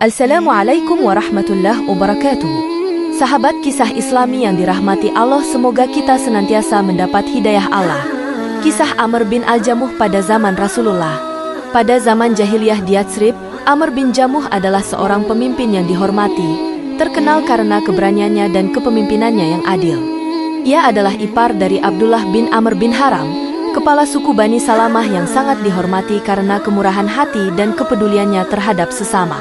Assalamualaikum warahmatullahi wabarakatuh. Sahabat kisah Islami yang dirahmati Allah, semoga kita senantiasa mendapat hidayah Allah. Kisah Amr bin Al-Jamuh pada zaman Rasulullah. Pada zaman jahiliyah di Yatsrib, Amr bin Jamuh adalah seorang pemimpin yang dihormati, terkenal karena keberaniannya dan kepemimpinannya yang adil. Ia adalah ipar dari Abdullah bin Amr bin Haram, kepala suku Bani Salamah yang sangat dihormati karena kemurahan hati dan kepeduliannya terhadap sesama.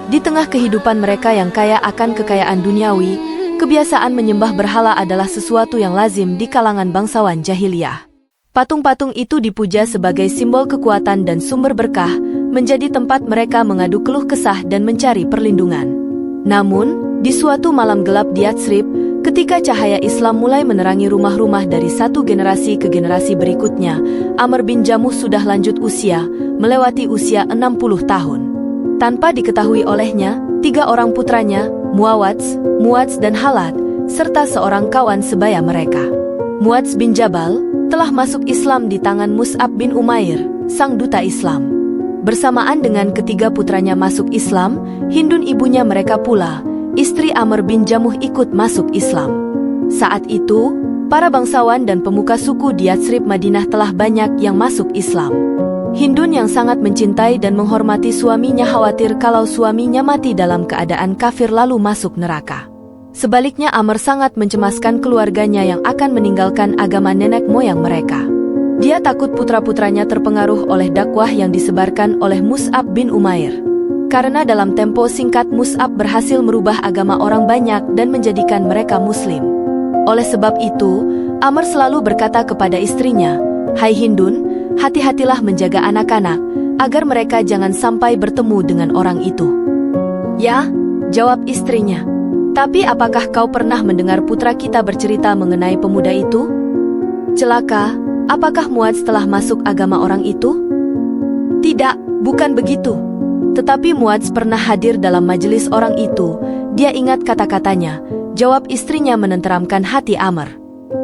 Di tengah kehidupan mereka yang kaya akan kekayaan duniawi, kebiasaan menyembah berhala adalah sesuatu yang lazim di kalangan bangsawan jahiliyah. Patung-patung itu dipuja sebagai simbol kekuatan dan sumber berkah, menjadi tempat mereka mengadu keluh kesah dan mencari perlindungan. Namun, di suatu malam gelap di Yatsrib, ketika cahaya Islam mulai menerangi rumah-rumah dari satu generasi ke generasi berikutnya, Amr bin Jamuh sudah lanjut usia, melewati usia 60 tahun. Tanpa diketahui olehnya, 3 orang putranya, Muadz, dan Halad, serta seorang kawan sebaya mereka, Muadz bin Jabal, telah masuk Islam di tangan Mus'ab bin Umair, sang duta Islam. Bersamaan dengan ketiga putranya masuk Islam, Hindun ibunya mereka pula, istri Amr bin Jamuh, ikut masuk Islam. Saat itu, para bangsawan dan pemuka suku di Yatsrib Madinah telah banyak yang masuk Islam. Hindun yang sangat mencintai dan menghormati suaminya khawatir kalau suaminya mati dalam keadaan kafir lalu masuk neraka. Sebaliknya Amr sangat mencemaskan keluarganya yang akan meninggalkan agama nenek moyang mereka. Dia takut putra-putranya terpengaruh oleh dakwah yang disebarkan oleh Mus'ab bin Umair. Karena dalam tempo singkat Mus'ab berhasil merubah agama orang banyak dan menjadikan mereka muslim. Oleh sebab itu, Amr selalu berkata kepada istrinya, "Hai Hindun, hati-hatilah menjaga anak-anak, agar mereka jangan sampai bertemu dengan orang itu." "Ya," jawab istrinya. "Tapi apakah kau pernah mendengar putra kita bercerita mengenai pemuda itu?" "Celaka, apakah Muadz telah masuk agama orang itu?" "Tidak, bukan begitu. Tetapi Muadz pernah hadir dalam majelis orang itu, dia ingat kata-katanya," jawab istrinya menenteramkan hati Amr.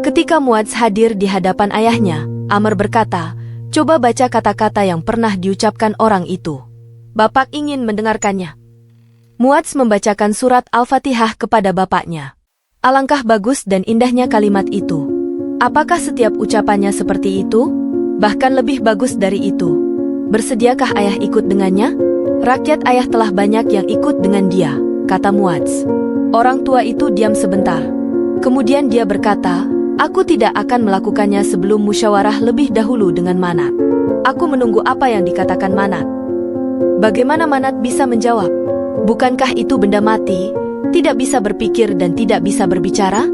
Ketika Muadz hadir di hadapan ayahnya, Amr berkata, "Coba baca kata-kata yang pernah diucapkan orang itu. Bapak ingin mendengarkannya." Muadz membacakan surat Al-Fatihah kepada bapaknya. Alangkah bagus dan indahnya kalimat itu. Apakah setiap ucapannya seperti itu? Bahkan lebih bagus dari itu. Bersediakah ayah ikut dengannya? "Rakyat ayah telah banyak yang ikut dengan dia," kata Muadz. Orang tua itu diam sebentar. Kemudian dia berkata, "Aku tidak akan melakukannya sebelum musyawarah lebih dahulu dengan Manat. Aku menunggu apa yang dikatakan Manat." Bagaimana Manat bisa menjawab? Bukankah itu benda mati, tidak bisa berpikir dan tidak bisa berbicara?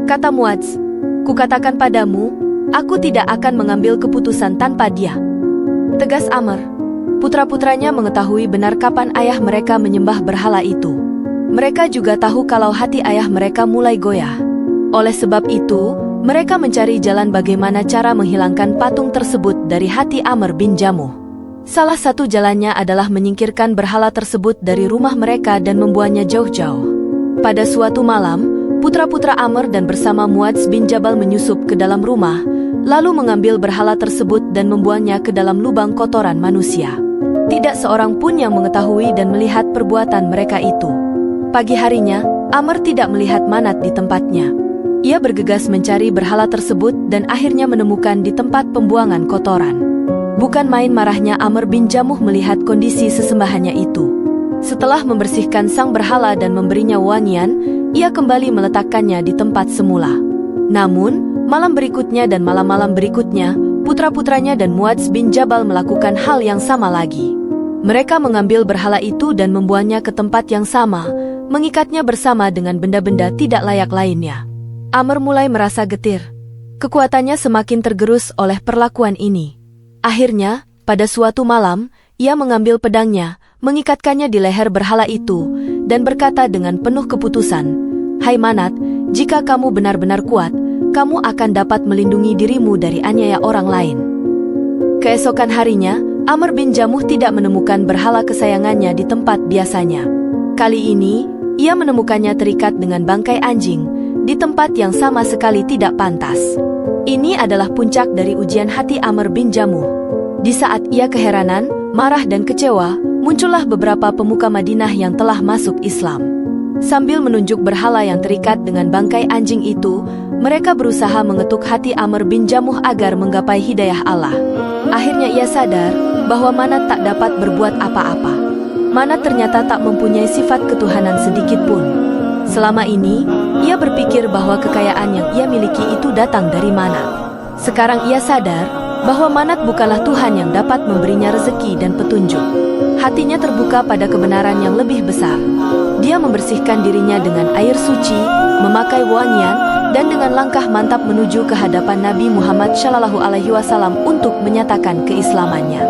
Kata Muadz, "Kukatakan padamu, aku tidak akan mengambil keputusan tanpa dia." Tegas Amr. Putra-putranya mengetahui benar kapan ayah mereka menyembah berhala itu. Mereka juga tahu kalau hati ayah mereka mulai goyah. Oleh sebab itu, mereka mencari jalan bagaimana cara menghilangkan patung tersebut dari hati Amr bin Jamuh. Salah satu jalannya adalah menyingkirkan berhala tersebut dari rumah mereka dan membuangnya jauh-jauh. Pada suatu malam, putra-putra Amr dan bersama Muadz bin Jabal menyusup ke dalam rumah, lalu mengambil berhala tersebut dan membuangnya ke dalam lubang kotoran manusia. Tidak seorang pun yang mengetahui dan melihat perbuatan mereka itu. Pagi harinya, Amr tidak melihat Manat di tempatnya. Ia bergegas mencari berhala tersebut dan akhirnya menemukan di tempat pembuangan kotoran. Bukan main marahnya Amr bin Jamuh melihat kondisi sesembahannya itu. Setelah membersihkan sang berhala dan memberinya wangian, ia kembali meletakkannya di tempat semula. Namun, malam berikutnya dan malam-malam berikutnya, putra-putranya dan Muadz bin Jabal melakukan hal yang sama lagi. Mereka mengambil berhala itu dan membuangnya ke tempat yang sama, mengikatnya bersama dengan benda-benda tidak layak lainnya. Amr mulai merasa getir. Kekuatannya semakin tergerus oleh perlakuan ini. Akhirnya, pada suatu malam, ia mengambil pedangnya, mengikatkannya di leher berhala itu, dan berkata dengan penuh keputusan, "Hai Manat, jika kamu benar-benar kuat, kamu akan dapat melindungi dirimu dari aniaya orang lain." Keesokan harinya, Amr bin Jamuh tidak menemukan berhala kesayangannya di tempat biasanya. Kali ini, ia menemukannya terikat dengan bangkai anjing, di tempat yang sama sekali tidak pantas. Ini adalah puncak dari ujian hati Amr bin Jamuh. Di saat ia keheranan, marah dan kecewa, muncullah beberapa pemuka Madinah yang telah masuk Islam. Sambil menunjuk berhala yang terikat dengan bangkai anjing itu, mereka berusaha mengetuk hati Amr bin Jamuh agar menggapai hidayah Allah. Akhirnya ia sadar bahwa Manat tak dapat berbuat apa-apa. Manat ternyata tak mempunyai sifat ketuhanan sedikit pun. Selama ini, ia berpikir bahwa kekayaan yang ia miliki itu datang dari Manat. Sekarang ia sadar bahwa Manat bukanlah Tuhan yang dapat memberinya rezeki dan petunjuk. Hatinya terbuka pada kebenaran yang lebih besar. Dia membersihkan dirinya dengan air suci, memakai wangian, dan dengan langkah mantap menuju ke hadapan Nabi Muhammad SAW untuk menyatakan keislamannya.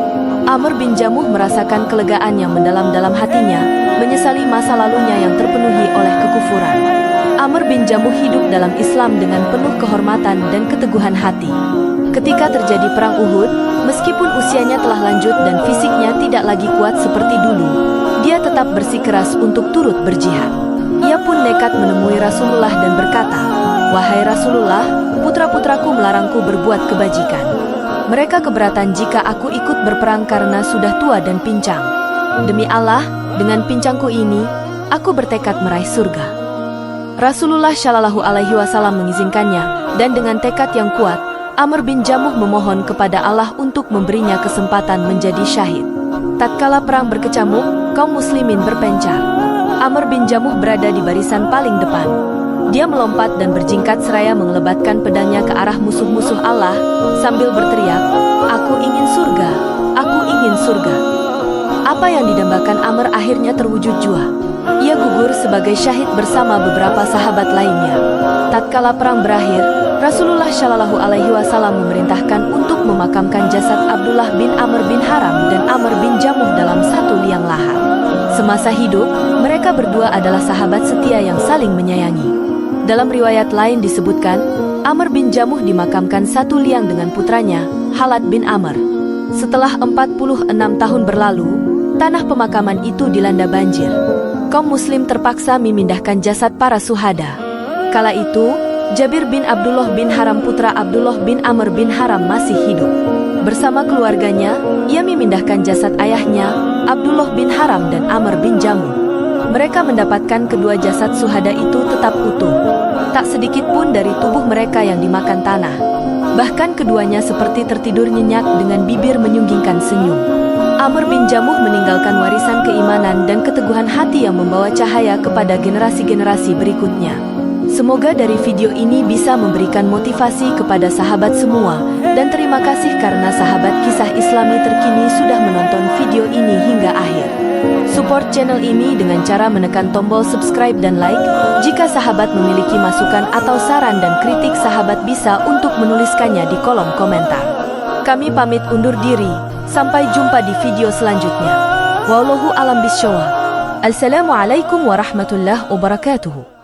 Amr bin Jamuh merasakan kelegaan yang mendalam-dalam hatinya, menyesali masa lalunya yang terpenuhi oleh kekufuran. Amr bin Jamuh hidup dalam Islam dengan penuh kehormatan dan keteguhan hati. Ketika terjadi perang Uhud, meskipun usianya telah lanjut dan fisiknya tidak lagi kuat seperti dulu, dia tetap bersikeras untuk turut berjihad. Ia pun nekat menemui Rasulullah dan berkata, "Wahai Rasulullah, putra-putraku melarangku berbuat kebajikan. Mereka keberatan jika aku ikut berperang karena sudah tua dan pincang. Demi Allah, dengan pincangku ini, aku bertekad meraih surga." Rasulullah SAW mengizinkannya, dan dengan tekad yang kuat, Amr bin Jamuh memohon kepada Allah untuk memberinya kesempatan menjadi syahid. Tatkala perang berkecamuk, kaum muslimin berpencar. Amr bin Jamuh berada di barisan paling depan. Dia melompat dan berjingkat seraya mengelebatkan pedangnya ke arah musuh-musuh Allah sambil berteriak, "Aku ingin surga, aku ingin surga." Apa yang didambakan Amr akhirnya terwujud jua. Ia gugur sebagai syahid bersama beberapa sahabat lainnya. Tatkala perang berakhir, Rasulullah SAW memerintahkan untuk memakamkan jasad Abdullah bin Amr bin Haram dan Amr bin Jamuh dalam satu liang lahat. Semasa hidup, mereka berdua adalah sahabat setia yang saling menyayangi. Dalam riwayat lain disebutkan, Amr bin Jamuh dimakamkan satu liang dengan putranya, Khalad bin Amr. Setelah 46 tahun berlalu, tanah pemakaman itu dilanda banjir. Kaum muslim terpaksa memindahkan jasad para syuhada. Kala itu, Jabir bin Abdullah bin Haram putra Abdullah bin Amr bin Haram masih hidup. Bersama keluarganya, ia memindahkan jasad ayahnya, Abdullah bin Haram dan Amr bin Jamuh. Mereka mendapatkan kedua jasad syuhada itu tetap utuh. Tak sedikit pun dari tubuh mereka yang dimakan tanah. Bahkan keduanya seperti tertidur nyenyak dengan bibir menyunggingkan senyum. Amr bin Jamuh meninggalkan warisan keimanan dan keteguhan hati yang membawa cahaya kepada generasi-generasi berikutnya. Semoga dari video ini bisa memberikan motivasi kepada sahabat semua, dan terima kasih karena sahabat kisah Islami terkini sudah menonton video ini hingga akhir. Support channel ini dengan cara menekan tombol subscribe dan like. Jika sahabat memiliki masukan atau saran dan kritik, sahabat bisa untuk menuliskannya di kolom komentar. Kami pamit undur diri, sampai jumpa di video selanjutnya. Wallahu a'lam bishawab. Assalamualaikum warahmatullahi wabarakatuh.